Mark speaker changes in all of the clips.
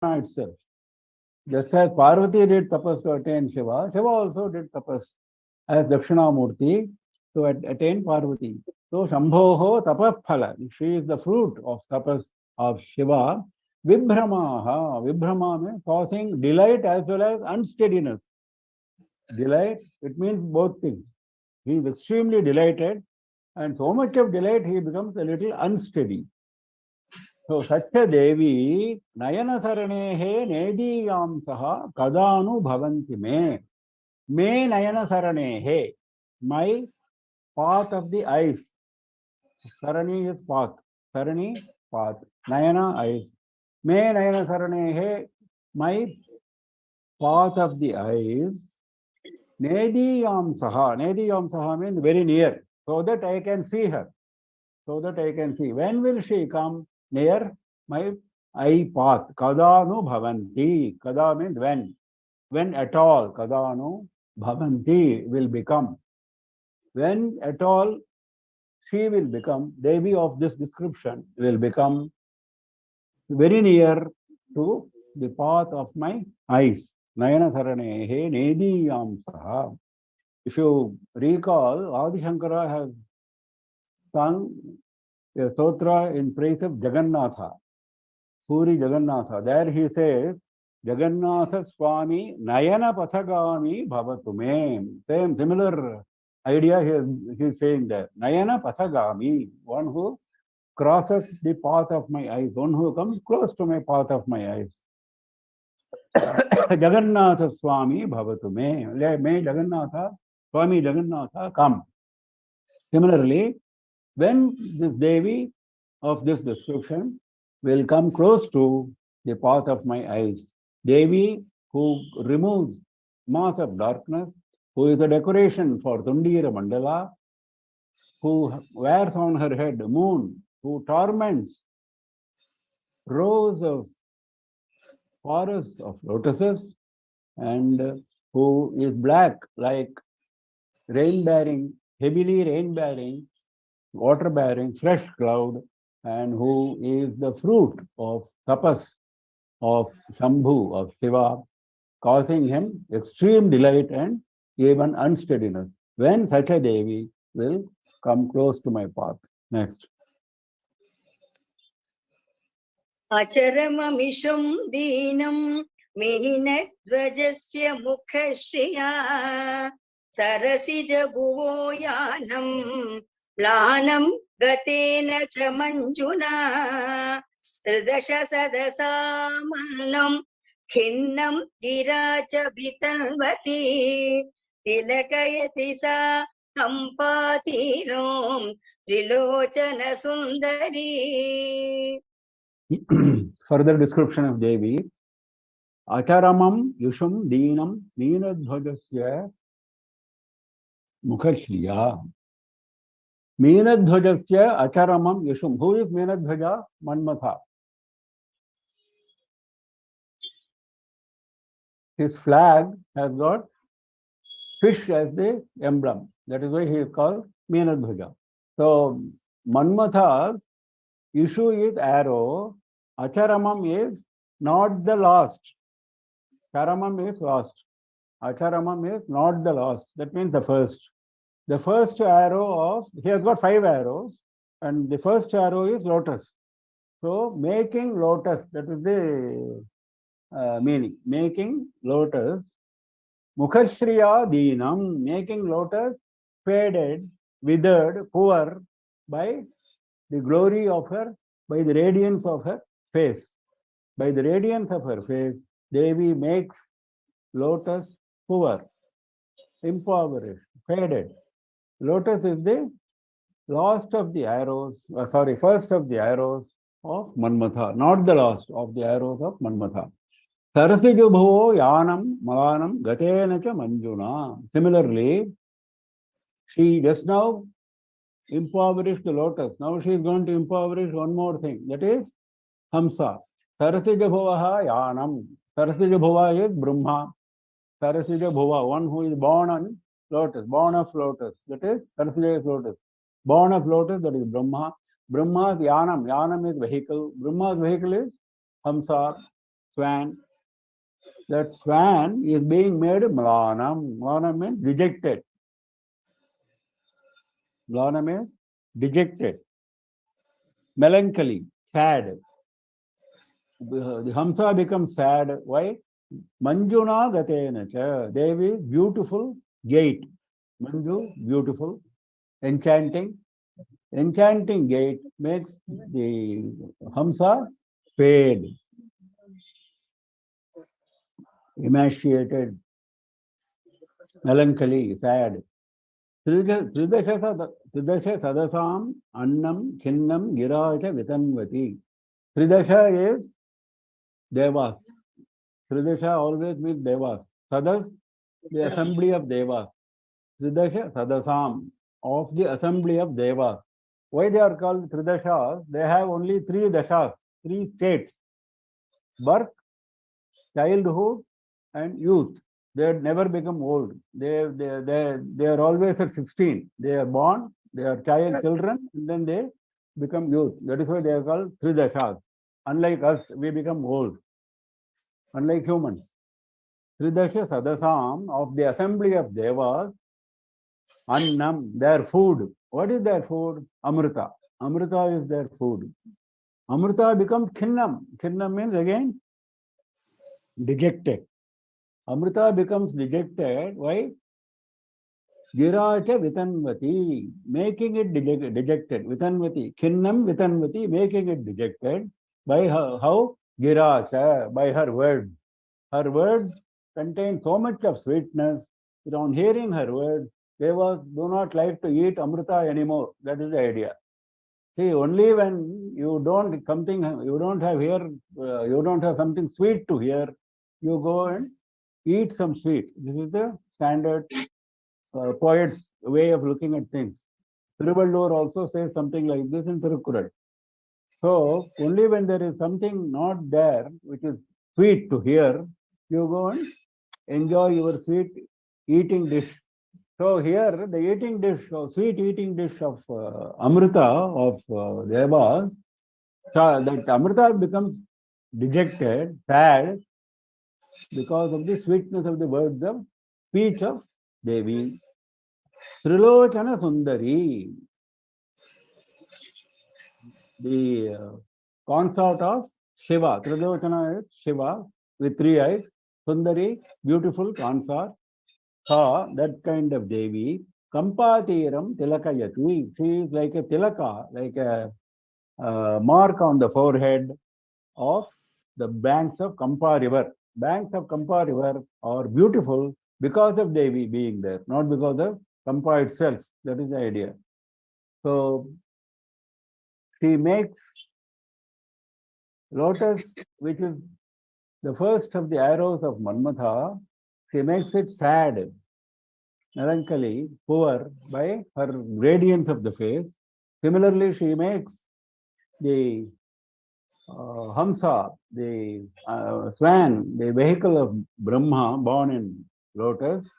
Speaker 1: itself. Just as Parvati did tapas to attain Shiva, Shiva also did tapas as Dakshinamurti to attain Parvati. So Shambhoho tapaphala, she is the fruit of tapas of Shiva. Vibhramaha, Vibhrama means causing delight as well as unsteadiness. Delight, it means both things. He is extremely delighted, and so much of delight he becomes a little unsteady. So Satya Devi Nayana Saranehe Nediyam Saha Kadanu Bhavanti Me Nayana Saranehe, my path of the eyes. Sarani is path. Sarani, path. Nayana, eyes. Me Nayana Saranehe, my path of the eyes. Nediyam Saha. Nediyam Saha means very near, so that I can see her. So that I can see. When will she come near my eye path? Kadanu bhavanti. Kada means when. When at all. Kadanu bhavanti will become. When at all she will become, Devi of this description will become very near to the path of my eyes. Nayana Saranehe Nediyam Saha. If you recall, Adi Shankara has sung a stotra in praise of Jagannatha, Puri Jagannatha. There he says, Jagannatha Swami Nayana Pathagami Bhavatume. Same, similar idea he is saying there. Nayana Pathagami, one who crosses the path of my eyes, one who comes close to my path of my eyes. Jagannatha Swami Bhavatume. May Jagannatha, Swami Jagannatha come. Similarly, when this Devi of this description will come close to the path of my eyes, Devi who removes mass of darkness, who is a decoration for Tundira Mandala, who wears on her head moon, who torments rows of forests of lotuses, and who is black like rain-bearing, heavily rain-bearing, water-bearing, fresh cloud, and who is the fruit of tapas of Shambhu, of Shiva, causing him extreme delight and even unsteadiness. When such a Devi will come close to my path. Next.
Speaker 2: Acharamamisham deenam Mehinadvajasya mukhashriya Sarasija bhuvoyanam Planam gatena cha manjuna Tridasha sadasamanam Khinnam giracha bitalvati Tilakayati sa kampatirom Trilochana sundari.
Speaker 1: Further description of Devi. Acharamam yusham deenam meenadhvajasya mukhashriya. Meenadhvajasya acharamam yusham. Who is Meenadhvaja? Manmatha. His flag has got fish as the emblem. That is why he is called Meenadhvaja. So Manmatha's issue is arrow. Acharamam is not the last. Charamam is last. Acharamam is not the last. That means the first. The first arrow of, he has got 5 arrows, and the first arrow is lotus. So making lotus, that is the meaning. Making lotus, mukhashriya deenam, making lotus faded, withered, poor by the glory of her, by the radiance of her face. By the radiance of her face, Devi makes lotus poor, impoverished, faded. Lotus is the last of the arrows, first of the arrows of Manmatha, not the last of the arrows of Manmatha. Sarasijubho yanam malanam gatena cha manjuna. Similarly, she just now impoverished the lotus. Now she is going to impoverish one more thing, that is Hamsa. Sarasijabhuvaha yanam. Sarasijabhuva is Brahma. Sarasijabhuva, one who is born on lotus, born of lotus. That is Sarasija is lotus. Born of lotus, that is Brahma. Brahma's yanam. Yanam is vehicle. Brahma's vehicle is Hamsa. swan. That swan is being made mlanam. Mlanam means dejected. Mlanam means dejected, melancholy, sad. The Hamsa becomes sad. Why? Manjuna gatena cha. Devi, beautiful gate. Manju, beautiful, enchanting. Enchanting gate makes the Hamsa fade, emaciated, melancholy, sad. Tridasha sadasam annam khinnam giraja vitanvati. Tridasha is Devas. Tridasha always means Devas. Sadas, the assembly of Devas. Tridasha sadasam, of the assembly of Devas. Why they are called Tridashas? They have only three dashas, three states: birth, childhood, and youth. They never become old. They are always at 16. They are born, they are children, and then they become youth. That is why they are called Tridashas. Unlike us, we become old. Unlike humans. Tridasha Sadasam, of the assembly of Devas, Annam, their food. What is their food? Amrita. Amrita is their food. Amrita becomes Khinnam. Khinnam means again dejected. Amrita becomes dejected. Why? Giracha Vitanvati, making it dejected. Vitanvati. Khinnam Vitanvati, making it dejected. By her, how? Giracha, by her words. Her words contain so much of sweetness that on hearing her words, Devas do not like to eat Amrita anymore. That is the idea. See, only when you don't have something sweet to hear, you go and eat some sweet. This is the standard poet's way of looking at things. Thiruvallur also says something like this in Thirukkural. So only when there is something not there which is sweet to hear, you go and enjoy your sweet eating dish. So here the eating dish, sweet eating dish of Amrita of Devas, that Amrita becomes dejected, sad, because of the sweetness of the words of speech of Devi. Trilochana Sundari, the consort of Shiva. Trilochana is Shiva with three eyes. Sundari, beautiful consort. Saw that kind of Devi. Kampatiram Tilakayati. She is like a tilaka, like a mark on the forehead of the banks of Kampa river. Banks of Kampa river are beautiful because of Devi being there, not because of Kampa itself. That is the idea. So she makes lotus, which is the first of the arrows of Manmatha, she makes it sad, melancholy, poor by her radiance of the face. Similarly, she makes the Hamsa, the swan, the vehicle of Brahma born in lotus,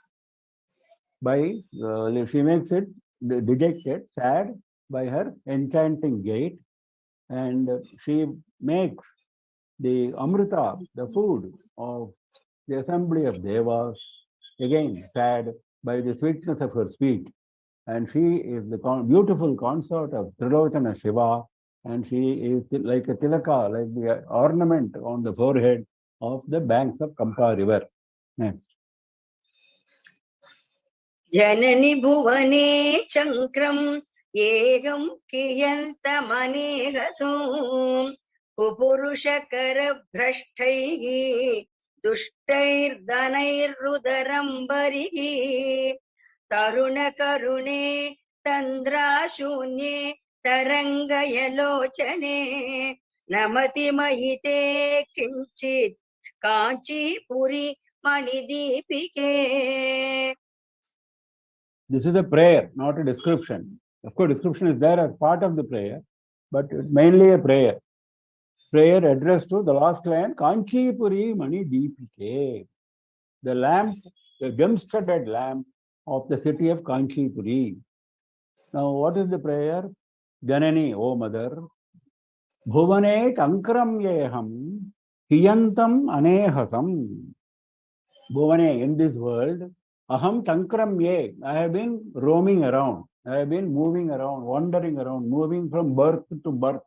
Speaker 1: by she makes it dejected, sad by her enchanting gait, and she makes the Amrita, the food of the assembly of Devas, again sad by the sweetness of her speech. And she is the beautiful consort of Trilochana Shiva, and she is like a tilaka, like the ornament on the forehead of the banks of Kampa river. Next.
Speaker 2: जननि भुवने चक्रं येगं कियन्तमनेगसो कुपुरुषकरभ्रष्टैः दुष्टैर्धनैर्रुदरम्बरिः तरुणकरुणे तन्द्राशून्ये तरङ्गयलोचने नमति महिते किञ्चित् काञ्चीपुरी मणिदीपिके.
Speaker 1: This is a prayer, not a description. Of course, description is there as part of the prayer, but it's mainly a prayer. Prayer addressed to the last line, Kanchipuri Mani Deepike, the lamp, the gem-studded lamp of the city of Kanchipuri. Now, what is the prayer? Janani, O mother, Bhuvane Chankram Yeham Hiyantam anehasam. Bhuvane, in this world, aham chankramye. I have been roaming around. I have been moving around, wandering around, moving from birth to birth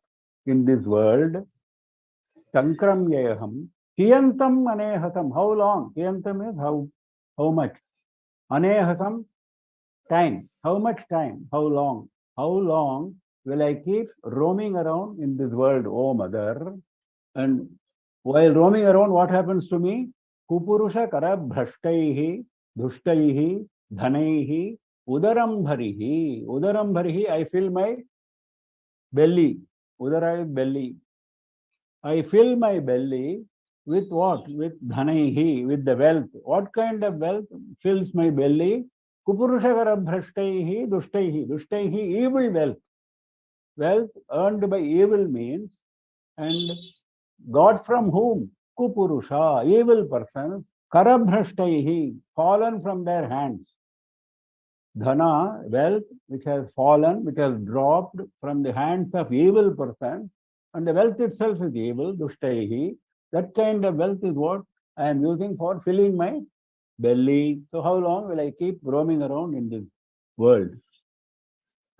Speaker 1: in this world. Chankramye aham. Kiyantam anehasam. How long? Kiyantam is how much? Anehasam, time. How much time? How long? How long will I keep roaming around in this world, O mother? And while roaming around, what happens to me? Kupurusha kara bhrashtaihi, dushtaihi, dhanaihi, udarambharihi. Udarambharihi, I fill my belly. Udara is belly. I fill my belly with what? With dhanaihi, with the wealth. What kind of wealth fills my belly? Kupurusha kara bhrashtaihi, dushtaihi. Dushtaihi, evil wealth. Wealth earned by evil means. And God from whom? Kupurusha, evil person, karabhrashtaihi, fallen from their hands. Dhana, wealth, which has fallen, which has dropped from the hands of evil person, and the wealth itself is evil, dushtaihi. That kind of wealth is what I am using for filling my belly. So how long will I keep roaming around in this world?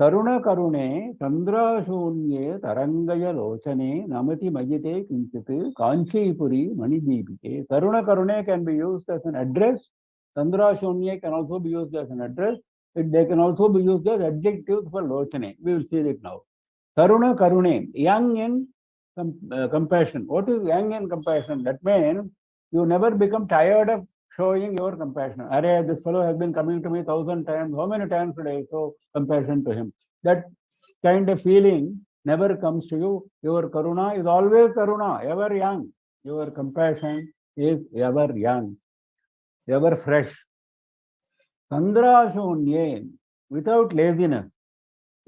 Speaker 1: Taruna Karune, Chandrashunye, Tarangaya Lochane, Namati Majite Kinchit, Kanchipuri, Manidipike. Taruna Karune can be used as an address. Chandrashunye can also be used as an address. They can also be used as adjectives for Lochane. We will see it now. Taruna Karune, young in compassion. What is young in compassion? That means you never become tired of showing your compassion. Array, this fellow has been coming to me 1,000 times. How many times should I show compassion to him? That kind of feeling never comes to you. Your karuna is always karuna, ever young. Your compassion is ever young, ever fresh. Chandrashunye, without laziness,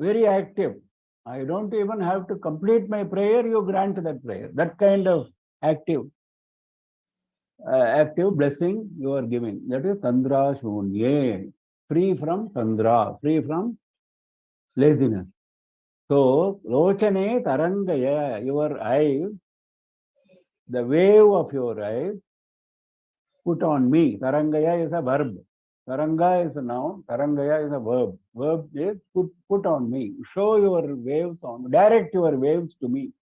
Speaker 1: very active. I don't even have to complete my prayer, you grant that prayer. That kind of active blessing you are giving. That is Chandra Shunye, free from Chandra, free from laziness. So, Lochane Tarangaya, your eyes, the wave of your eyes, put on me. Tarangaya is a verb. Taranga is a noun. Tarangaya is a verb. Verb is put on me. Show your waves on, direct your waves to me.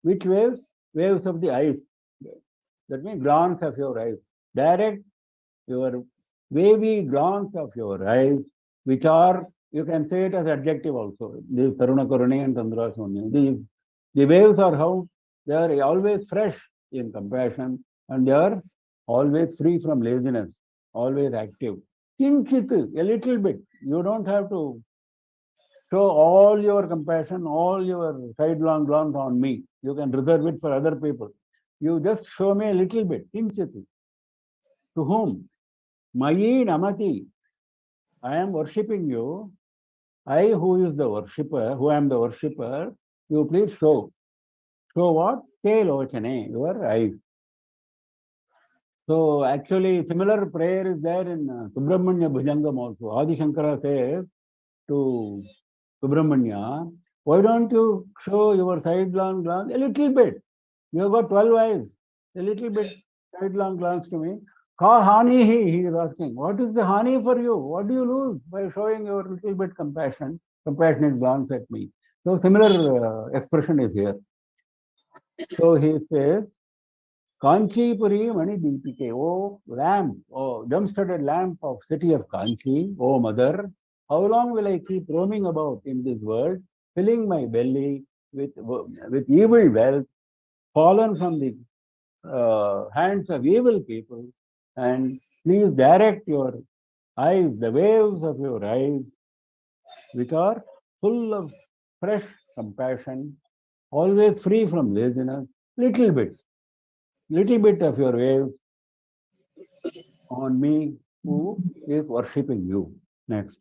Speaker 1: Which waves? Waves of the eyes. That means glance of your eyes. Direct your wavy glance of your eyes, which are, you can say it as adjective also. These Taruna Karune and Chandra Shunye. The waves are how? They are always fresh in compassion and they are always free from laziness, always active. Kinchit, a little bit. You don't have to show all your compassion, all your sidelong glance on me. You can reserve it for other people. You just show me a little bit. Kinchit. To whom? Mayi namati. I am worshipping you. I, who is the worshipper, who am the worshipper, you please show. Show what? Te lochane, your eyes. So actually, similar prayer is there in Subramanya Bhujangam also. Adi Shankara says to Subramanya, why don't you show your sidelong glance a little bit? You have got 12 eyes. A little bit sidelong glance to me. Ka hani he is asking. What is the hani for you? What do you lose by showing your little bit compassionate glance at me? So similar expression is here. So he says, Kanchipuri Mani Deepike, O lamp, O gem-studded lamp of city of Kanchi, O mother, how long will I keep roaming about in this world, filling my belly with evil wealth, fallen from the hands of evil people, and please direct your eyes, the waves of your eyes, which are full of fresh compassion, always free from laziness, little bit of your waves on me who is worshipping you. Next.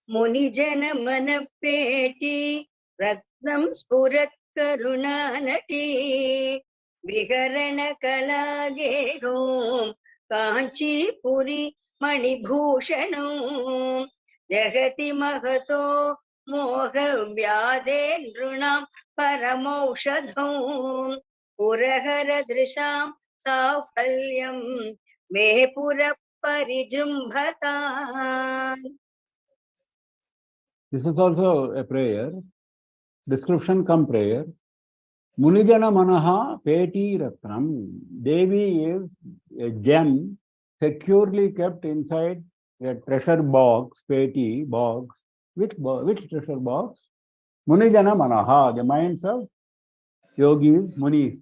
Speaker 2: Munijana manapeti ratnam spurat karunanati viharana kalagehom Kanchipuri manibhushanam jagati mahato मोहव्याधे नृणां परमौषधम् पुरहरदृशां साफल्यं मे पुरः परिजृम्भताम्.
Speaker 1: This is also a prayer. Description come prayer. Munijana Manaha Peti Ratnam. Devi is a gem securely kept inside a treasure box, Peti box. Which treasure box? Munijana Manaha, the minds of yogis, munis.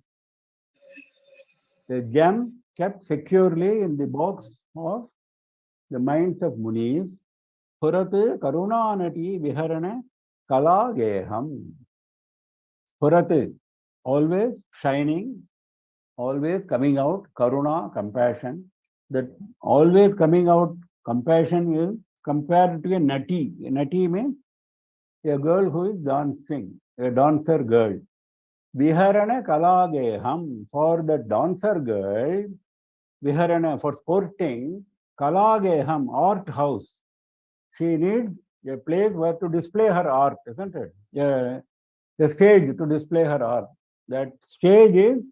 Speaker 1: The gem kept securely in the box of the minds of munis. Purat Karunanati Viharana Kala Geham. Purat, always shining, always coming out, Karuna, compassion. That always coming out compassion is compared to a nati. A nati means a girl who is dancing, a dancer girl. Viharana Kalageham, for the dancer girl, Viharana, for sporting, Kalageham, art house. She needs a place where to display her art, isn't it? A stage to display her art. That stage is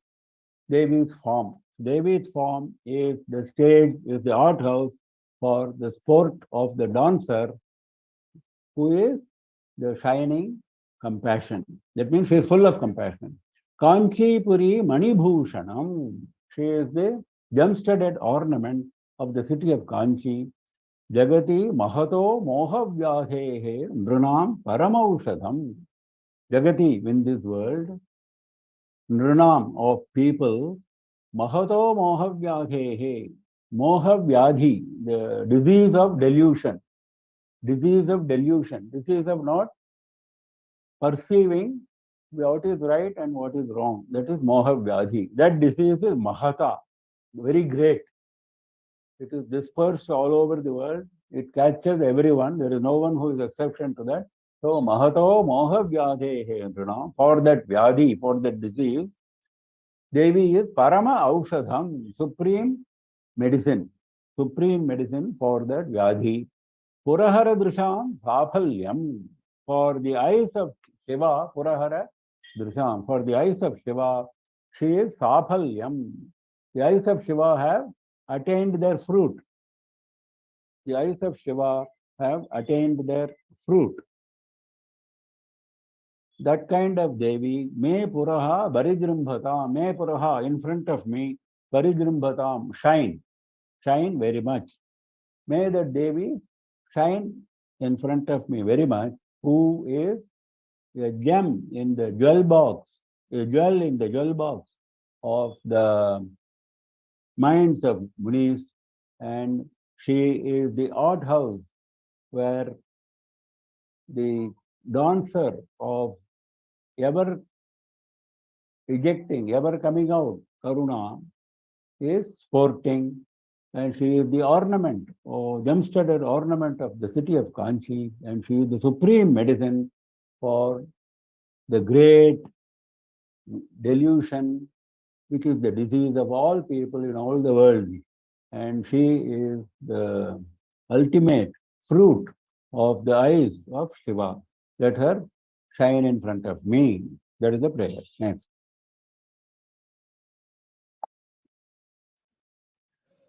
Speaker 1: Devi's form. Devi's form is the stage, is the art house for the sport of the dancer who is the shining compassion. That means she is full of compassion. Kanchi Puri Manibhushanam. She is the gem-studded ornament of the city of Kanchi. Jagati Mahato Mohavyahehe Nrunam Paramaushadam. Jagati, in this world, Nrunam of people, Mahato Mohavyahehe. Mohavyadhi, the disease of delusion. Disease of delusion. Disease of not perceiving what is right and what is wrong. That is Mohavyadhi. That disease is Mahata, very great. It is dispersed all over the world. It catches everyone. There is no one who is exception to that. So Mahato Mohavyadhehe, for that Vyadhi, for that disease, Devi is Parama Aushadham, supreme medicine. Supreme medicine for that Vyadhi. Purahara Drisham Safalyam, for the eyes of Shiva, Purahara Drisham, for the eyes of Shiva, she is Safalyam. The eyes of Shiva have attained their fruit. The eyes of Shiva have attained their fruit. That kind of Devi, Me Puraha Barijrimbhata, Me Puraha, in front of me, Barijrimbhatam, shine, shine very much. May that Devi shine in front of me very much, who is a gem in the jewel box, a jewel in the jewel box of the minds of Munis, and she is the art house where the dancer of ever ejecting, ever coming out, Karuna, is sporting, and she is the ornament, or gem-studded ornament of the city of Kanchi, and she is the supreme medicine for the great delusion, which is the disease of all people in all the world. And she is the ultimate fruit of the eyes of Shiva. Let her shine in front of me. That is the prayer. Next.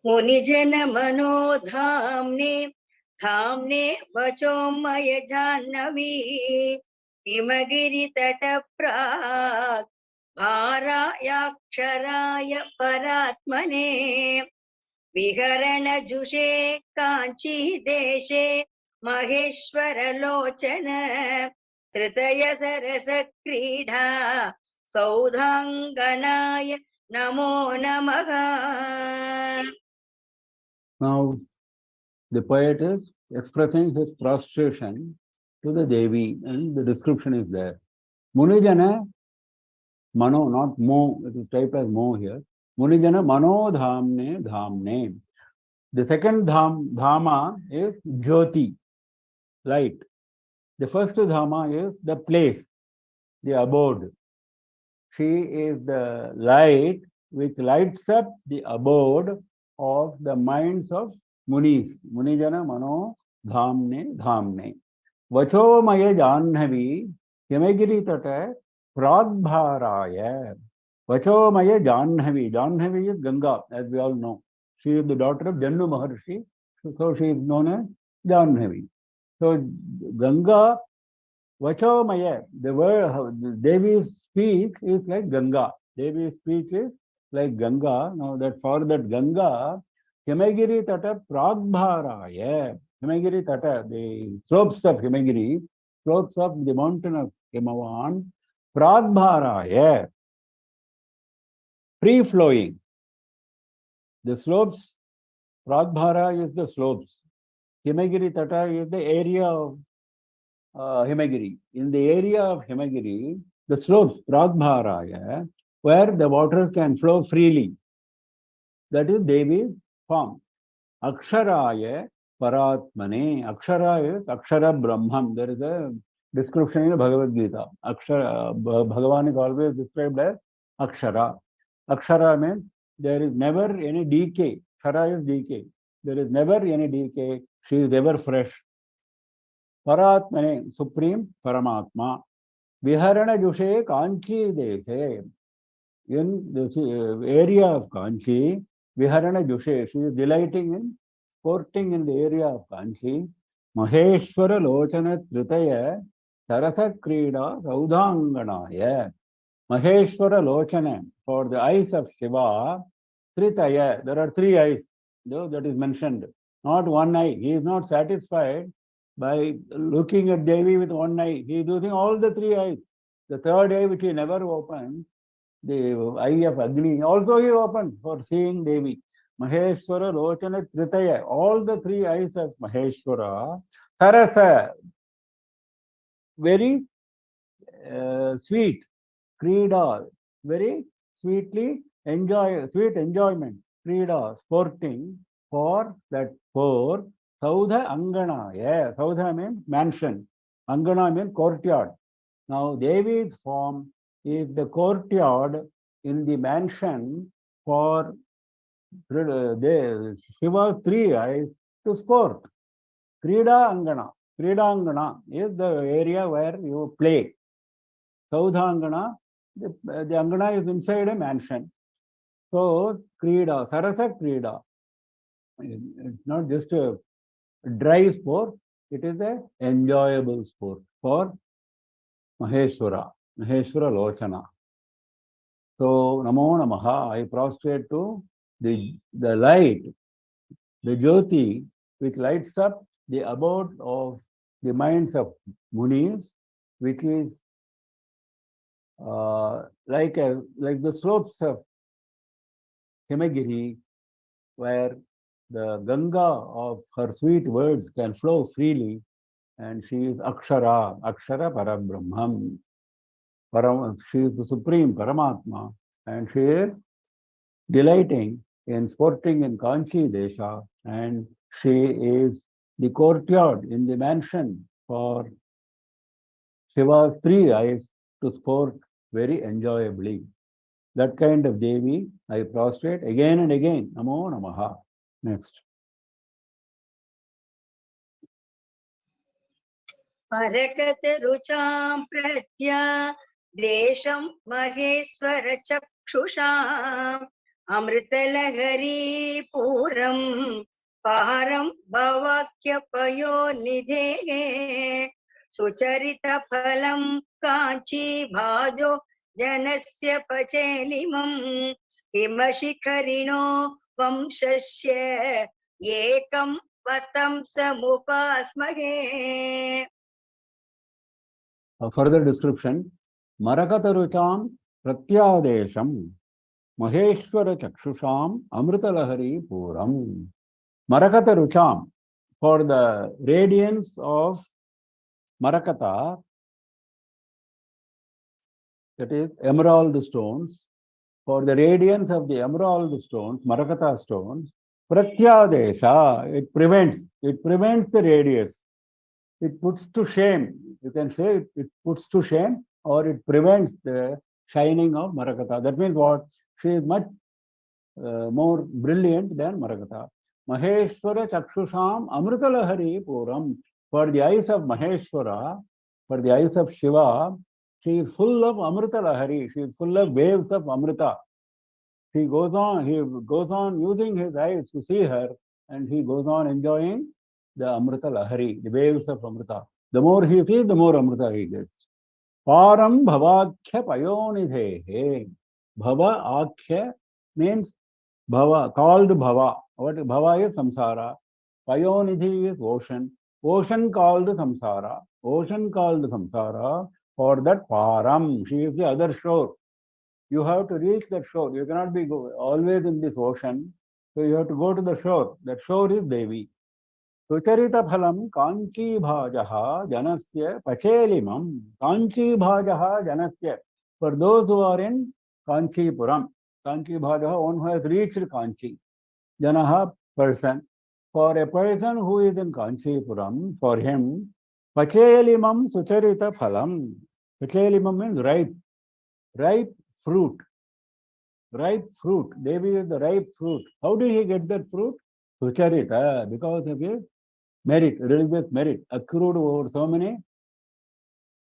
Speaker 2: मुनिजन मनोधाम्ने धाम्ने वचोमय Jahnavi हिमगिरितट प्राक् भारायाक्षराय परात्मने विहरणजुषे काञ्ची देशे महेश्वरलोचन तृतय सरस क्रीडा सौधाङ्गनाय नमो नमः.
Speaker 1: Now, the poet is expressing his prostration to the Devi, and the description is there. Munijana Mano, not Mo, it is typed as Mo here. Munijana Mano Dhamne Dhamne. The second Dhama is Jyoti, light. The first Dhama is the place, the abode. She is the light which lights up the abode of the minds of Munis. Munijana Mano Dhamne Dhamne. Vachomaya Janhavi Himagiri Tata Pragbharaya. Vachomaya Janhavi. Janhavi is Ganga, as we all know. She is the daughter of Jannu Maharshi, so she is known as Janhavi. So Ganga, Vachomaya, the word Devi's speech is like Ganga. Devi's speech is like Ganga. Now that for that Ganga, Himagiri Tata Pragbharaya. Himagiri Tata, the slopes of Himagiri, slopes of the mountain of Himavan, Pragbharaya, free flowing. The slopes, Pragbhara is the slopes. Himagiri Tata is the area of Himagiri. In the area of Himagiri, the slopes, Pragbharaya, where the waters can flow freely. That is Devi's form. Aksharaya Paratmane. Akshara is Akshara Brahman. There is a description in the Bhagavad Gita. Akshara, Bhagavan is always described as Akshara. Akshara means there is never any decay. Kshara is decay. There is never any decay. She is ever fresh. Paratmane, Supreme Paramatma. Viharana Jushe Kanchi Deshe. In this area of Kanchi, Viharana Jushe, she is delighting in sporting in the area of Kanchi. Maheshwara Lochana Tritaya Sarasa Krida Saudhanganaya. Maheshwara Lochana, for the eyes of Shiva, Tritaya, there are three eyes, though that is mentioned. Not one eye. He is not satisfied by looking at Devi with one eye. He is using all the three eyes. The third eye, which he never opened, the eye of Agni, also he opened for seeing Devi. Maheshwara, Lochana, Tritaya, all the three eyes of Maheshwara, Sarasa, very sweet, Krida, very sweetly sweet enjoyment, Krida, sporting for that for Saudha Angana. Yeah, Saudha means mansion, Angana means courtyard. Now, Devi's form is the courtyard in the mansion for Shiva's three eyes to sport. Krida Angana. Krida Angana is the area where you play. Saudhangana, the Angana is inside a mansion. So, Krida, Sarasa Krida. It's not just a dry sport, it is an enjoyable sport for Maheshwara, Maheshwara Lochana. So, Namo Namaha, I prostrate to the light, the Jyoti, which lights up the abode of the minds of Munis, which is like the slopes of Himagiri, where the Ganga of her sweet words can flow freely, and she is Akshara, Akshara Parabrahman. She is the Supreme Paramatma, and she is delighting in sporting in Kanchi Desha, and she is the courtyard in the mansion for Shiva's three eyes to sport very enjoyably. That kind of Devi, I prostrate again and again. Namo Namaha. Next.
Speaker 2: परकत रुचां प्रत्या देशं महेश्वर चक्षुषाम् अमृतलहरी पूरं पारं भवाक्यपयो निधेः सुचरितफलं काञ्ची भाजो जनस्य पचेलिमं हिमशिखरिणो वंशस्य एकं पतं समुपास्महे.
Speaker 1: A further description. Marakatarucham Pratyadesham Maheshwara Chakshusham Amritalahari Puram. Marakatarucham, for the radiance of Marakata, that is emerald stones, for the radiance of the emerald stones, Marakata stones, Pratyadesha, it prevents the radiance. It puts to shame. You can say it puts to shame or it prevents the shining of Marakata. That means what? She is much more brilliant than Marakata. Maheshwara Chakshusham Amritalahari Puram. For the eyes of Maheshwara, for the eyes of Shiva, she is full of Amrita Lahari. She is full of waves of Amrita. He goes on using his eyes to see her, and he goes on enjoying the Amrita Lahari, the waves of Amrita. The more he sees, the more Amrita he gets. Param Bhavakhya Payonidhe. Bhava Akhya means Bhava, called Bhava. What Bhava is Samsara. Payonidhi is ocean. Ocean called Samsara. Ocean called Samsara. For that Param, she is the other shore. You have to reach that shore. You cannot be always in this ocean. So you have to go to the shore. That shore is Devi. Sucharita phalam kanchi bhajaha janasya pachelimam. Kanchi bhajaha janasya. For those who are in Kanchipuram. Kanchi bhajaha, one who has reached Kanchi. Janaha, person. For a person who is in Kanchipuram, for him, pachelimam sucharita phalam. Pachelimam means ripe. Ripe fruit. Ripe fruit. Devi is the ripe fruit. How did he get that fruit? Sucharita, because of his merit, religious merit, accrued over so many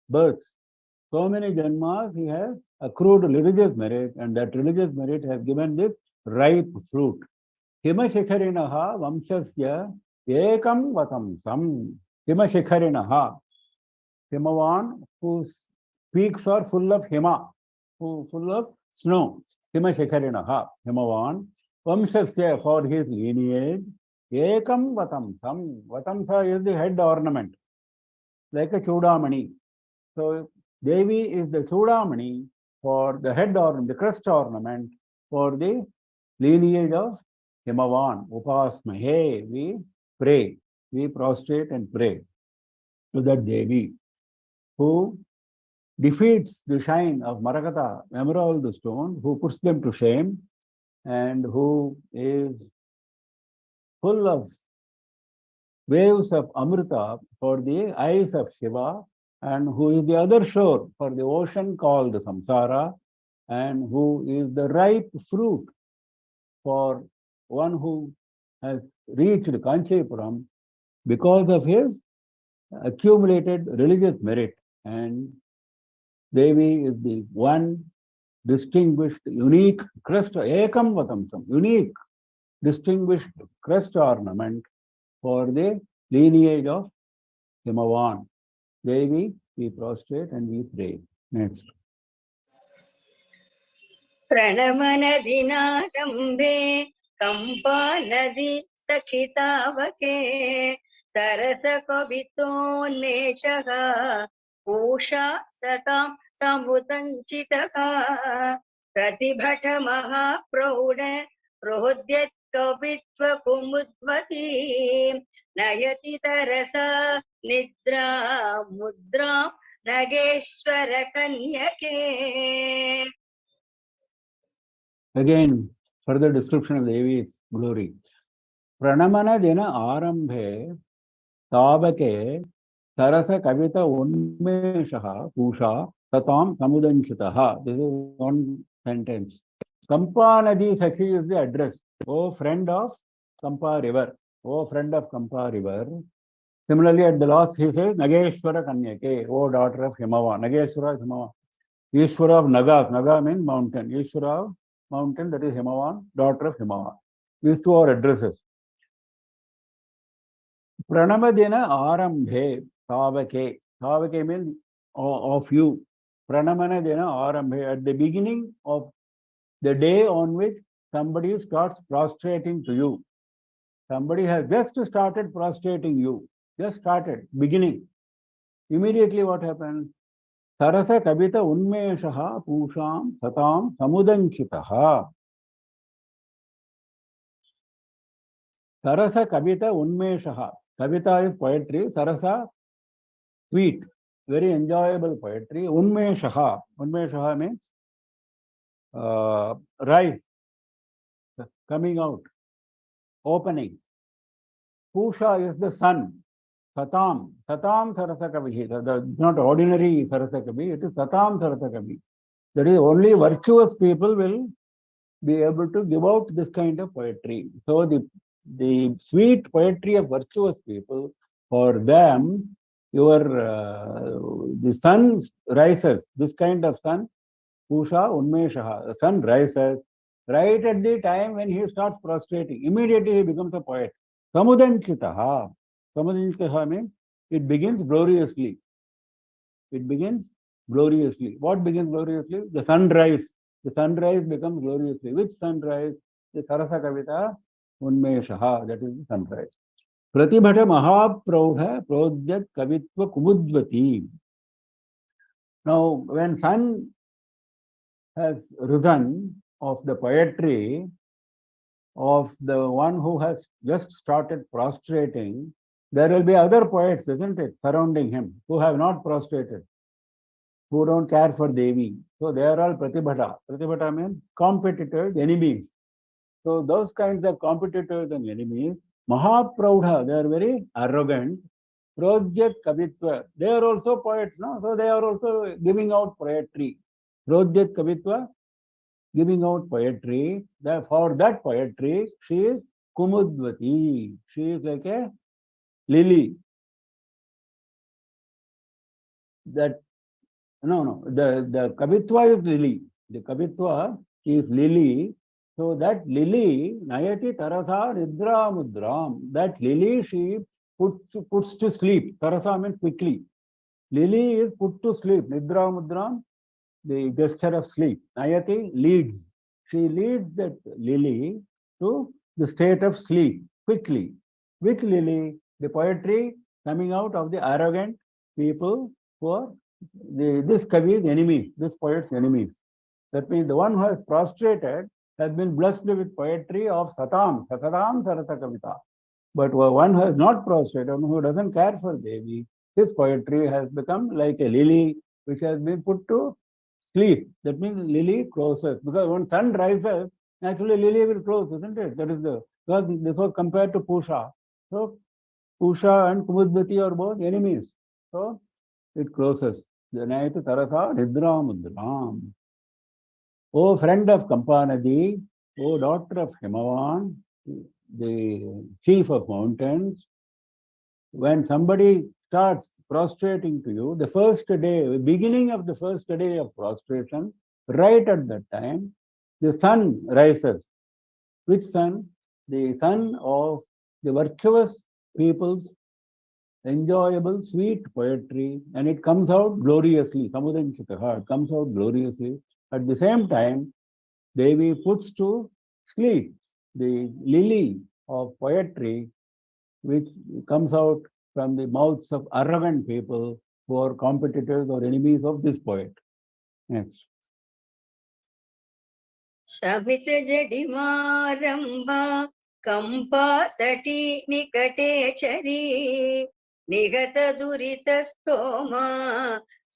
Speaker 1: births. So many janmas he has accrued religious merit, and that religious merit has given this ripe fruit. Himashikharinaha vamshasya ekam vatamsam. Himashikharinaha. Himavan, whose peaks are full of hima, who full of snow. Himashikharinaha. Himavan. Vamshasya, for his lineage. Ekam vatamsam. Vatamsa is the head ornament, like a chudamani. So Devi is the chudamani for the head ornament, the crest ornament for the lineage of Himavan. Upasmahe. We pray, we prostrate and pray to that Devi who defeats the shine of Marakata, emerald stone, who puts them to shame, and who is full of waves of Amrita for the eyes of Shiva, and who is the other shore for the ocean called Samsara, and who is the ripe fruit for one who has reached Kanchipuram because of his accumulated religious merit. And Devi is the one distinguished, unique crest, ekam vatamsam, unique, distinguished crest ornament for the lineage of Himavan. Devi, we prostrate and we pray. Next.
Speaker 2: प्रणमनदिनादम्बे कम्पा नदी सखितावके सरसकवितोन्मेषः पूषा सतां समुदञ्चितः प्रतिभट महाप्रौढ प्रोद्यत्कवित्वकुमुद्वती नयति तरसा निद्रा मुद्रां Nageshwar कन्यके.
Speaker 1: Again, further description of Devi's glory. Pranamana dina arambhe tavake sarasa kavita unmeshaha pusha satam samudanchitaha. This is one sentence. Kampa Nadi Sakhi is the address. O friend of Kampa river. O friend of Kampa river. Similarly, at the last he says, Nageshwara Kanyake, O daughter of Himavan. Nageshwara is Himavan. Ishwara of Naga. Naga means mountain. Ishwara of mountain, that is Himavan, daughter of Himavan. These two are addresses. Pranamadina Arambhe Tavake. Tavake means of you. Pranamana Dina Arambhe. At the beginning of the day on which somebody starts prostrating to you. Somebody has just started prostrating you. Just started, beginning. Immediately what happens? Sarasa Kavita Unmeshaha Pusham Satam Samudanchitaha. Sarasa Kavita Unmeshaha. Kavita is poetry. Sarasa, sweet, very enjoyable poetry. Unmeshaha. Unmeshaha means rise, coming out, opening. Pusha is the sun. Satam. Satam Sarasa Kavi. Not ordinary Sarasa Kavi. It is Satam Sarasa Kavi. That is, only virtuous people will be able to give out this kind of poetry. So the sweet poetry of virtuous people For them, the sun rises. This kind of sun, Pusha Unmeshaha. The sun rises right at the time when he starts prostrating. Immediately he becomes a poet. Samudanchitaha. Samudanchitaha means it begins gloriously. It begins gloriously. What begins gloriously? The sunrise. The sunrise becomes gloriously. Which sunrise? The Sarasa Kavita Unmeshaha. That is the sunrise. Pratibhata Mahapraudha Prodhyat Kavitva Kumudvati. Now, when sun has risen of the poetry of the one who has just started prostrating, there will be other poets, isn't it, surrounding him, who have not prostrated, who don't care for Devi. So they are all Pratibhata. Pratibhata means competitors, enemies. So those kinds of competitors and enemies, Mahapraudha, they are very arrogant. Projyat Kavitva, they are also poets, no? So they are also giving out poetry. Projyat Kavitva, giving out poetry. For that poetry, she is Kumudvati. She is like a lily. That the Kavitva is lily. The Kavitva is lily. So that lily, Nayati Tarasa Nidra Mudram. That lily she puts to sleep. Tarasa means quickly. Lily is put to sleep. Nidra Mudram, the gesture of sleep. Nayati leads. She leads that lily to the state of sleep quickly. Which lily? The poetry coming out of the arrogant people who are this Kavi's enemies, this poet's enemies. That means the one who has prostrated has been blessed with poetry of Satam, Satatam Sarata Kavita. But one who has not prostrated, who doesn't care for Devi, his poetry has become like a lily which has been put to sleep. That means lily closes. Because when sun rises, naturally lily will close, isn't it? That is because this was compared to Pusha. So Pusha and Kumudvati are both enemies. So it closes. Janayati Tarasa Nidra Mudram. O friend of Kampanadi, O daughter of Himavan, the chief of mountains, when somebody starts prostrating to you, the first day, beginning of the first day of prostration, right at that time, the sun rises. Which sun? The sun of the virtuous people's enjoyable, sweet poetry, and it comes out gloriously. Samudanchitaha, it comes out gloriously. At the same time, Devi puts to sleep the lily of poetry which comes out from the mouths of arrogant people who are competitors or enemies of this poet. Next.
Speaker 2: Shamit जडिमारंभा कंपा तटी निकटे चरी निगत दुरित स्तोमा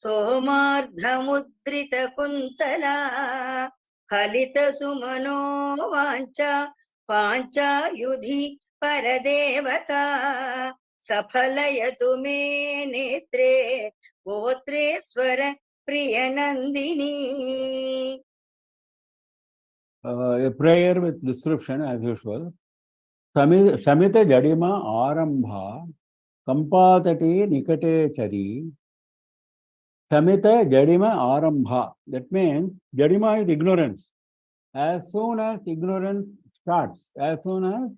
Speaker 2: सोमार्धमुद्रित कुंतला फलित सुमनो वांचा पांचा युधि परदेवता सफलयतु मे नेत्रे गोत्रे स्वर प्रिय Nandini.
Speaker 1: A prayer with description as usual. Shamita Jadima Arambha Kampatati Nikate Chari. Shamita Jadima Arambha. That means Jadima is ignorance. As soon as ignorance starts, as soon as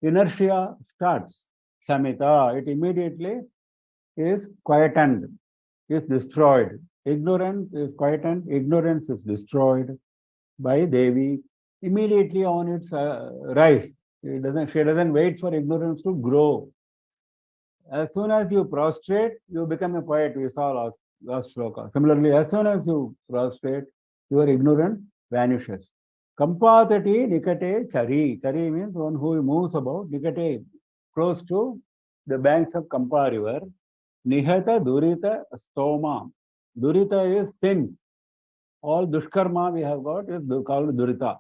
Speaker 1: inertia starts, Shamita, it immediately is quietened, is destroyed. Ignorance is quietened, ignorance is destroyed by Devi immediately on its rise. She doesn't wait for ignorance to grow. As soon as you prostrate, you become a poet. We saw last shloka. Similarly, as soon as you prostrate, your ignorance vanishes. Kampatati nikate chari. Chari means one who moves about. Nikate, close to the banks of Kampa river. Nihata durita stoma. Durita is sin. All dushkarma we have got is called durita.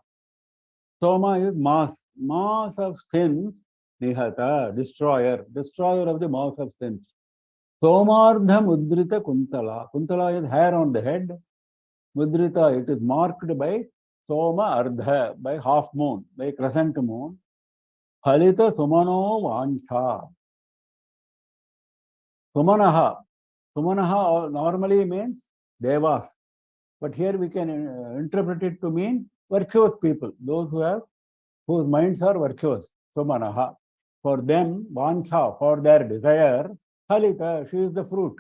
Speaker 1: Stoma is mass of sins. Nihata, destroyer of the mass of sins. Somardha mudrita kuntala. Kuntala is hair on the head. Mudrita, it is marked by Soma Ardha, by half moon, by crescent moon. Halita Sumano Vancha. Sumanaha. Sumanaha normally means devas, but here we can interpret it to mean virtuous people, those whose minds are virtuous. Sumanaha. For them, vancha, for their desire, halita, she is the fruit.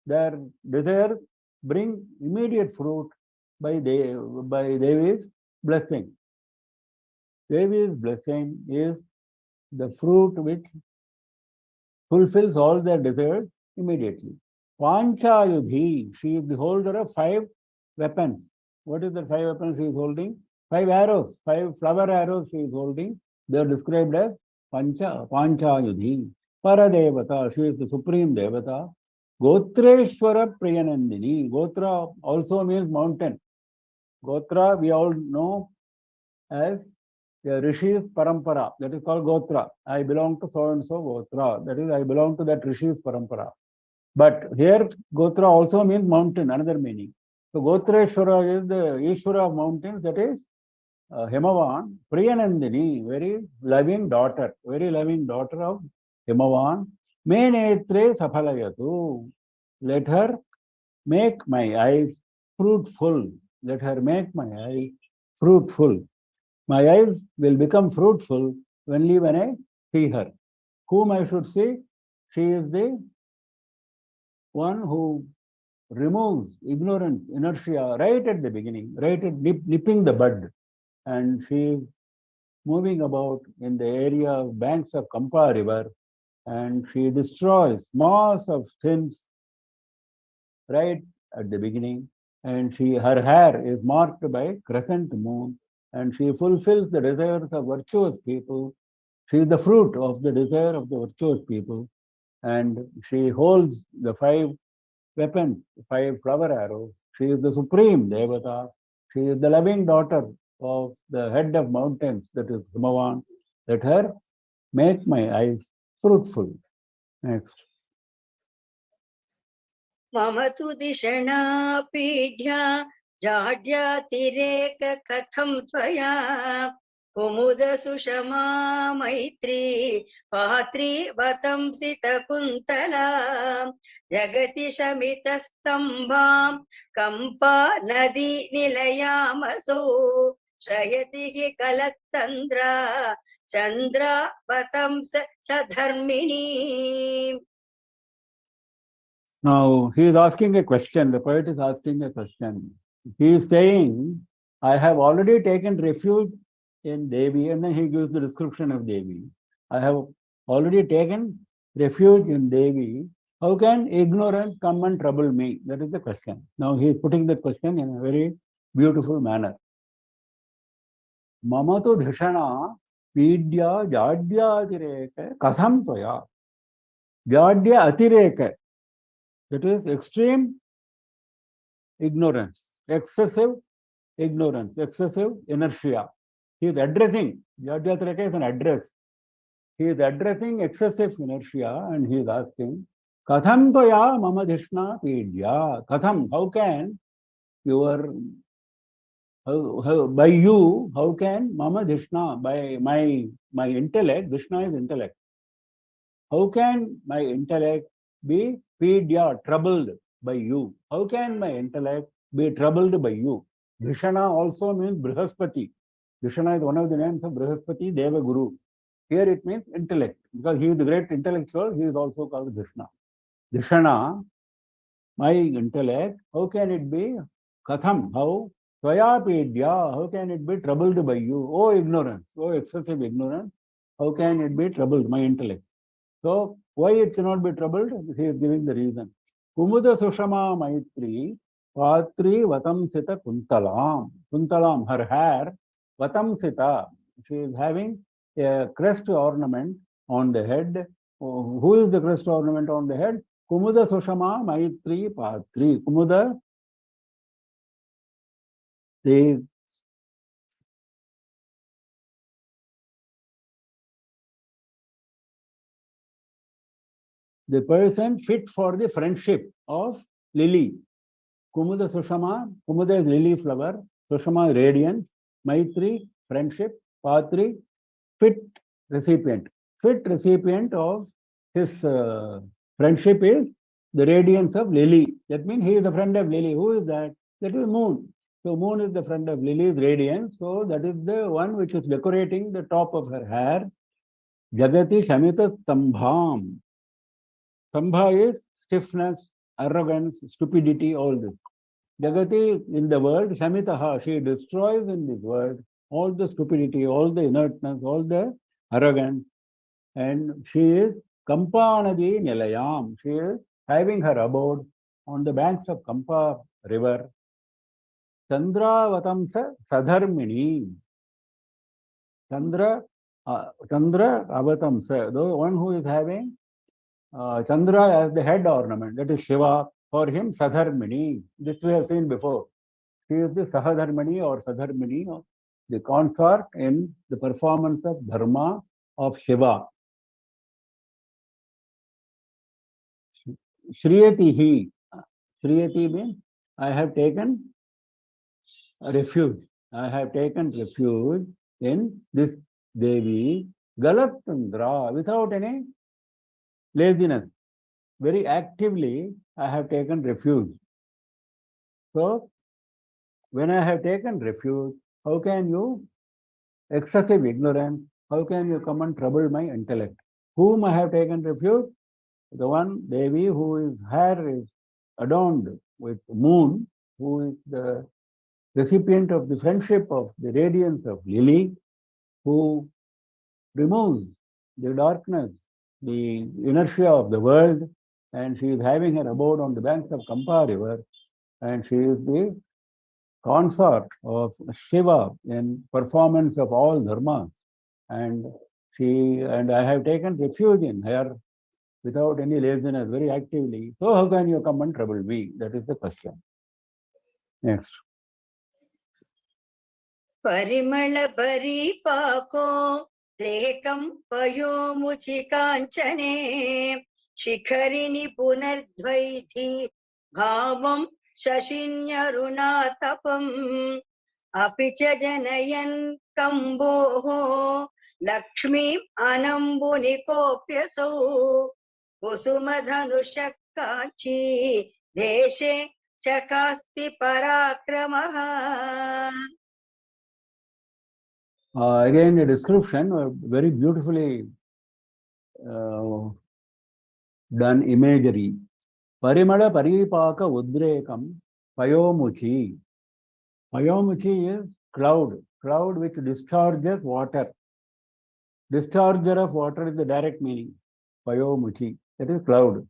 Speaker 1: Their desires bring immediate fruit by Devi's blessing. Devi's blessing is the fruit which fulfills all their desires immediately. Panchayudhi, she is the holder of 5 weapons. What is the 5 weapons she is holding? 5 arrows, 5 flower arrows she is holding. They are described as Panchayudhi. Paradevata, she is the supreme Devata. Gotreshwara Priyanandini. Gotra also means mountain. Gotra we all know as the Rishi's Parampara. That is called Gotra. I belong to so and so Gotra. That is, I belong to that Rishi's Parampara. But here Gotra also means mountain, another meaning. So Gotreshwara is the Ishvara of mountains, that is Himavan. Priyanandini, very loving daughter of Himavan. Menetre Safalayatu. Let her make my eyes fruitful. Let her make my eyes fruitful. My eyes will become fruitful only when I see her. Whom I should see? She is the one who removes ignorance, inertia right at the beginning, right at nipping the bud. And she is moving about in the area of banks of Kampa river, and she destroys mass of sins right at the beginning. And her hair is marked by crescent moon, and she fulfills the desires of virtuous people. She is the fruit of the desire of the virtuous people, and she holds the 5 weapons, 5 flower arrows. She is the supreme Devata. She is the loving daughter of the head of mountains, that is Himavan. Let her make my eyes fruitful. Next.
Speaker 2: मम तु दिशणा पीढ्या जाड्यातिरेक कथं त्वया कुमुद सुषमा मैत्री पात्री वतंसित कुन्तला जगति शमितस्तम्भां कम्पा नदी निलयामसो शयति हि कलत्तन्द्रा चन्द्रा वतंस च धर्मिणी.
Speaker 1: Now, he is asking a question. The poet is asking a question. He is saying, I have already taken refuge in Devi, and then he gives the description of Devi. I have already taken refuge in Devi. How can ignorance come and trouble me? That is the question. Now, he is putting the question in a very beautiful manner. Mamatu dhishana pidya jadya atireka katham toya. Jadya atireka. That is extreme ignorance, excessive ignorance, excessive inertia. He is addressing, Jadyatreka is an address. He is addressing excessive inertia, and he is asking, Katham toya mama dhishna pidya. Katham, how can your, by you, how can mama dhishna, by my intellect, dhishna is intellect. How can my intellect be pidya, troubled by you? How can my intellect be troubled by you? Dhishana also means Brihaspati. Dhishana is one of the names of Brihaspati, Deva Guru. Here it means intellect, because he is the great intellectual, he is also called Dhishna. Dhishana, my intellect, how can it be? Katham, how? Tvaya pidya, how can it be troubled by you? Oh ignorance, oh excessive ignorance, how can it be troubled, my intellect? So, why it cannot be troubled? He is giving the reason. Kumuda Sushama Maitri, Patri Vatamsita Kuntalam. Kuntalam, her hair, Vatamsita, she is having a crest ornament on the head. Who is the crest ornament on the head? Kumuda Sushama Maitri Patri. Kumuda, the person fit for the friendship of lily. Kumuda Sushama, Kumuda is lily flower, Sushama radiance, Maitri, friendship, Patri, fit recipient of his Friendship is the radiance of lily. That means he is the friend of lily. Who is that? That is moon. So moon is the friend of lily's radiance. So that is the one which is decorating the top of her hair. Jagati Shamita Stambham. Stambha is stiffness, arrogance, stupidity, all this. Jagati in the world, Shamitaha, she destroys in this world all the stupidity, all the inertness, all the arrogance. And she is Kampanadi Nilayam. She is having her abode on the banks of Kampa river. Chandravatamsa Sadharmini. Chandra Avatamsa, the one who is having Chandra as the head ornament, that is Shiva. For him, Sadharmini. This we have seen before. She is the Sahadharmani or Sadharmini, the consort in the performance of Dharma of Shiva. Shriyatihi. Shriyati means I have taken refuge. I have taken refuge in this Devi Galatandra without any laziness. Very actively, I have taken refuge. So, when I have taken refuge, how can you, excessive ignorance, how can you come and trouble my intellect? Whom I have taken refuge? The one Devi whose hair is adorned with moon, who is the recipient of the friendship of the radiance of lily, who removes the darkness, the inertia of the world, and she is having her abode on the banks of Kampa river, and she is the consort of Shiva in performance of all dharmas. And I have taken refuge in her without any laziness, very actively. So how can you come and trouble me? That is the question. Next.
Speaker 2: Parimala Paripako Trekam Payo Muchikancane Shikharini Punardvaiti Bhavam Shashinyarunatapam Apicha Janayan Kamboho Lakshmi Anambunikopyaso Kusumadhanushakachi Deshe Chakasti Parakramaha.
Speaker 1: Again, a description, very beautifully done imagery. Parimala Paripaka Udrekam Payomuchi. Payomuchi is cloud which discharges water. Discharger of water is the direct meaning. Payomuchi, that is cloud.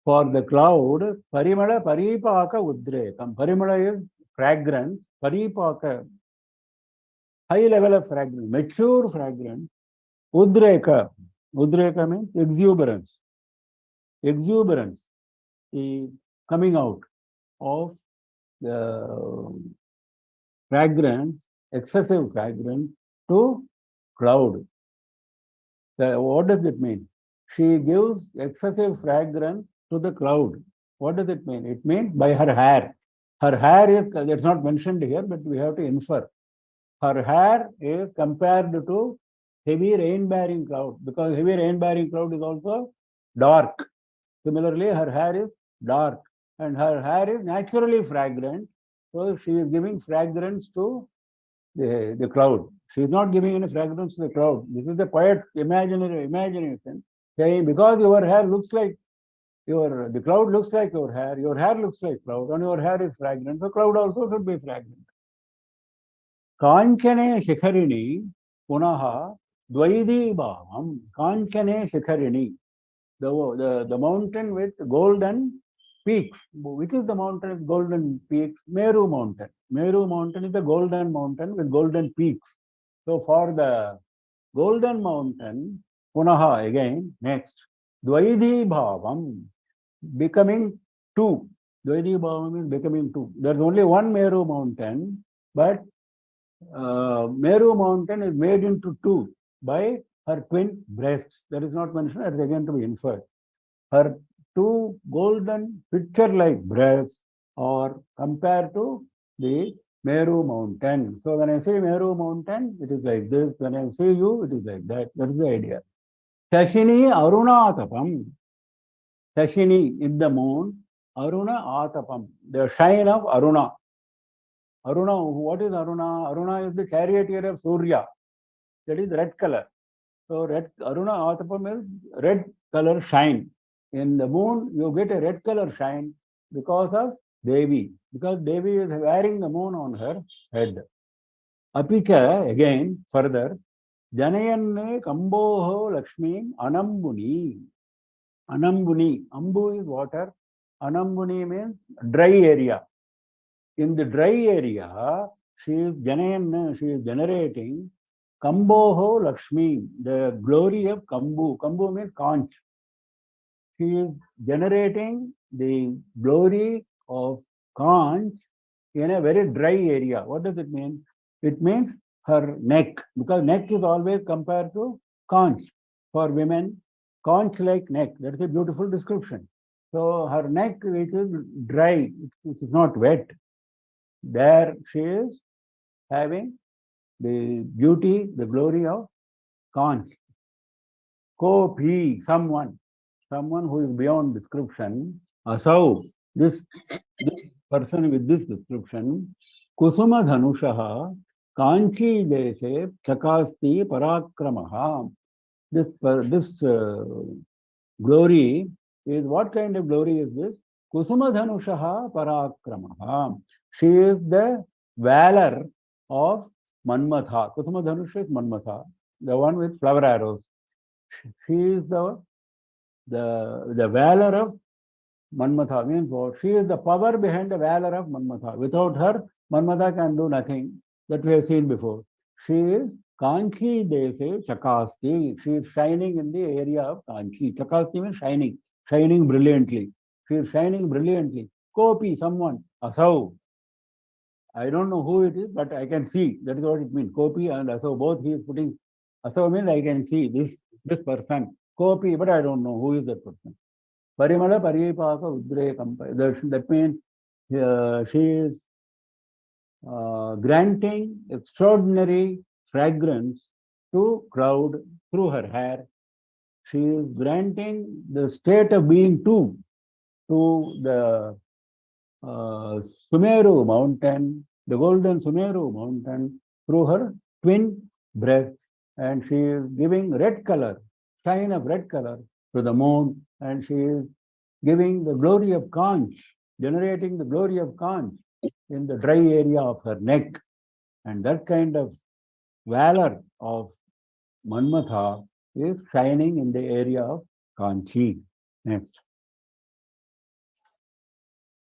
Speaker 1: For the cloud, Parimala Paripaka Udrekam. Parimala is fragrance. Paripaka, high level of fragrance, mature fragrance. Udreka. Udreka means exuberance. Exuberance, the coming out of the fragrance, excessive fragrance to cloud. What does it mean? She gives excessive fragrance to the cloud. What does it mean? It means by her hair. Her hair is, it's not mentioned here, but we have to infer. Her hair is compared to heavy rain-bearing cloud, because heavy rain-bearing cloud is also dark. Similarly, her hair is dark and her hair is naturally fragrant. So she is giving fragrance to the cloud. She is not giving any fragrance to the cloud. This is the poet's imagination, saying because your hair looks like the cloud looks like your hair looks like cloud, and your hair is fragrant, so cloud also should be fragrant. Kanchane Shikharini Punaha Dvaidi Bhavam. Kanchane Shikharini. The mountain with golden peaks. Which is the mountain with golden peaks? Meru mountain. Meru mountain is the golden mountain with golden peaks. So for the golden mountain, Punaha again, next, Dvaidi Bhavam, becoming two. Dvaidi Bhavam is becoming two. There's only one Meru mountain, but Meru mountain is made into two by her twin breasts. That is not mentioned, that is again to be inferred. Her two golden picture-like breasts are compared to the Meru mountain. So when I say Meru mountain, it is like this. When I say you, it is like that. That is the idea. Shashini Arunatapam. Shashini in the moon, Aruna Atapam, the shine of Aruna. Aruna, what is Aruna? Aruna is the charioteer of Surya. That is red color. So red Aruna Atapam is red color shine. In the moon, you get a red color shine because of Devi. Because Devi is wearing the moon on her head. Apicha, again, further, Janayanne Kamboho Lakshmi Anambuni. Anambuni. Ambu is water. Anambuni means dry area. In the dry area, she is generating Kamboho Lakshmi, the glory of Kambu. Kambu means conch. She is generating the glory of conch in a very dry area. What does it mean? It means her neck, because neck is always compared to conch. For women, conch like neck. That is a beautiful description. So her neck, which is dry, it is not wet. There she is having the beauty, the glory of conch. Kopi, someone who is beyond description. Asau, this person with this description. Kusuma Dhanushaha, Kanchi Deshe, Chakasti Parakramaha. This glory is, what kind of glory is this? Kusuma Dhanushaha Parakramaha. She is the valor of Manmatha. Kusuma Dhanusha is Manmatha, the one with flower arrows. She is the valor of Manmatha. Means what? She is the power behind the valor of Manmatha. Without her, Manmatha can do nothing. That we have seen before. She is Kanchi Dese Chakasti. She is shining in the area of Kanchi. Chakasti means shining brilliantly. She is shining brilliantly. Kopi, someone. Asau. I don't know who it is, but I can see. That is what it means. Kopi and Asau, both he is putting. Asau means I can see this person. Kopi, but I don't know who is that person. Parimala Paripaka Udrekam. That means she is granting extraordinary fragrance to crowd through her hair. She is granting the state of being two to the Sumeru mountain, the golden Sumeru mountain, through her twin breasts, and she is giving red color, shine of red color to the moon, and she is giving the glory of conch, generating the glory of conch in the dry area of her neck. And that kind of valor of Manmatha is shining in the area of Kanchi. Next.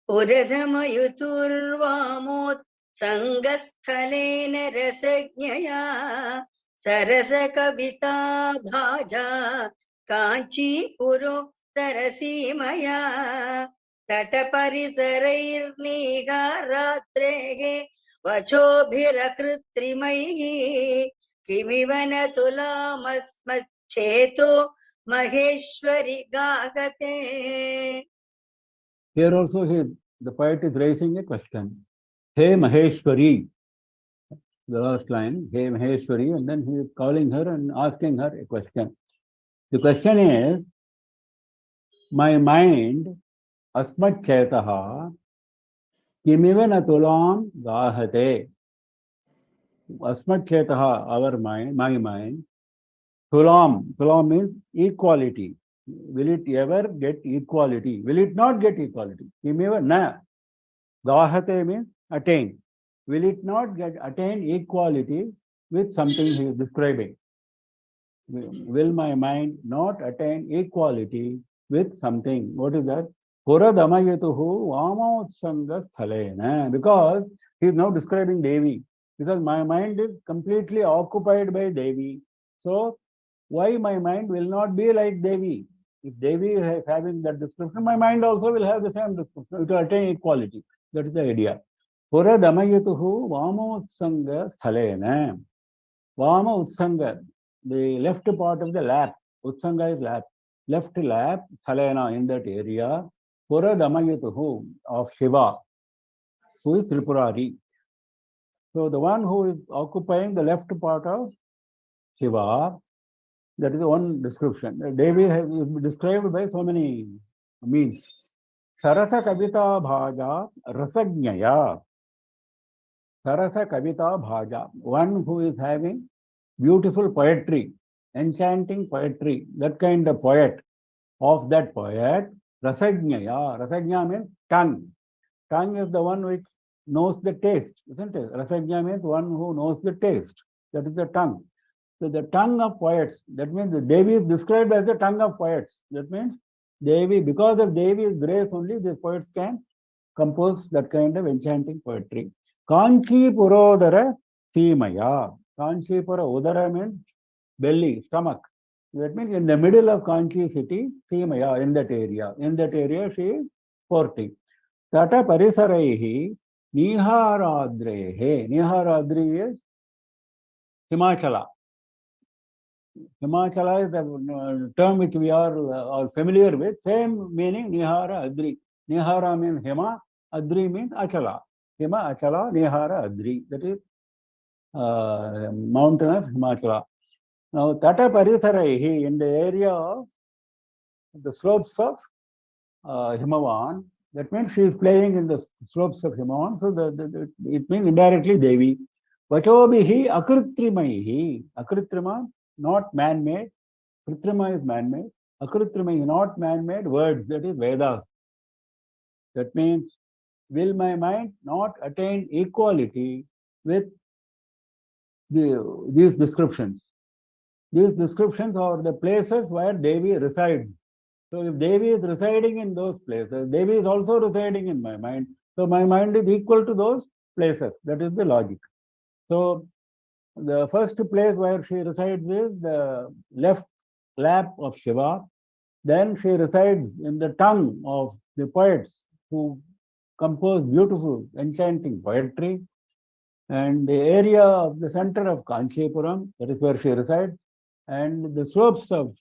Speaker 2: उरधमयुतुर्वामोत् सङ्गस्थलेन रसज्ञया सरसकविता भाजा काञ्चीपुरो तरसीमया तटपरिसरैर्निगारात्रेः वचोभिरकृत्रिमैः किमिव न तुलामस्मच्छेतो महेश्वरि गागते.
Speaker 1: Here also the poet is raising a question. Hey Maheshwari, the last line, Hey Maheshwari, and then he is calling her and asking her a question. The question is, my mind, asmat chetaha, kimiva natulam gahate. Asmat chetaha, our mind, my mind, tulam means equality. Will it ever get equality? Will it not get equality? Kimiva na. Gahate means attain. Will it not attain equality with something he is describing? Will my mind not attain equality with something? What is that? Puradamayetuhu vamautsanga sthalena. Because he is now describing Devi. Because my mind is completely occupied by Devi. So why my mind will not be like Devi? If Devi is having that description, my mind also will have the same description. It will attain equality. That is the idea. Puradamayetuhu vamautsanga sthalena. Vama Utsanga, the left part of the lap. Utsanga is lap. Left lap, Thalena, in that area. Pura Damayatuhu of Shiva, who is Tripurari. So the one who is occupying the left part of Shiva, that is one description. Devi is described by so many means Sarasa Kavita Bhaja Rasajnaya. Sarasa Kavita Bhaja, one who is having beautiful poetry, enchanting poetry, that kind of poet, of that poet, Rasajnaya. Rasajna means tongue. Tongue is the one which knows the taste, isn't it? Rasajna means one who knows the taste. That is the tongue. So the tongue of poets, that means the Devi is described as the tongue of poets. That means Devi, because of Devi's grace only, the poets can compose that kind of enchanting poetry. Kanchi Purodara Seemaya. Kanchi Pura Udara means belly, stomach. That means in the middle of Kanchi city, Seemaya, in that area. In that area, she is 40. Tata Parisaraihi Niharadrehe. Niharadri is Himachala. Himachala is the term which we are all familiar with. Same meaning, Nihara Adri. Nihara means Hima, Adri means Achala. Hima, Achala, Nihara Adri. That is mountain of Himachala. Now, Tata Parisaraihi, in the area of the slopes of Himavan, that means she is playing in the slopes of Himavan, so it means indirectly Devi. Vachobihi Akritrimaihi. Akritrima, not man-made. Kritrima is man-made. Akritrima is not man-made words, that is Vedas. That means, will my mind not attain equality with these descriptions? These descriptions are the places where Devi resides. So if Devi is residing in those places, Devi is also residing in my mind. So my mind is equal to those places. That is the logic. So the first place where she resides is the left lap of Shiva. Then she resides in the tongue of the poets who compose beautiful, enchanting poetry. And the area of the center of Kanchipuram, that is where she resides, and the slopes of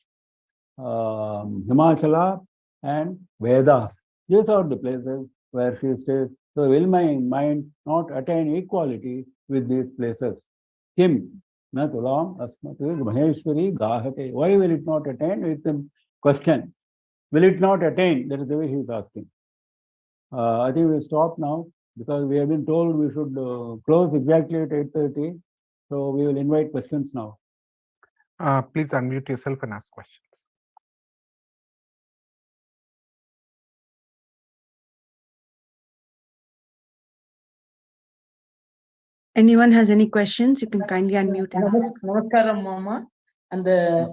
Speaker 1: Himachala and Vedas. These are the places where she stays. So will my mind not attain equality with these places? Kim na tulam asmatu Maheshwari gahate. Why will it not attain? It's a question. Will it not attain? That is the way he is asking. I think we'll stop now because we have been told we should close exactly at 8:30. So we will invite questions now.
Speaker 3: Please unmute yourself and ask questions.
Speaker 4: Anyone has any questions, you can kindly unmute and ask.
Speaker 5: Namaskaram, Mama. And the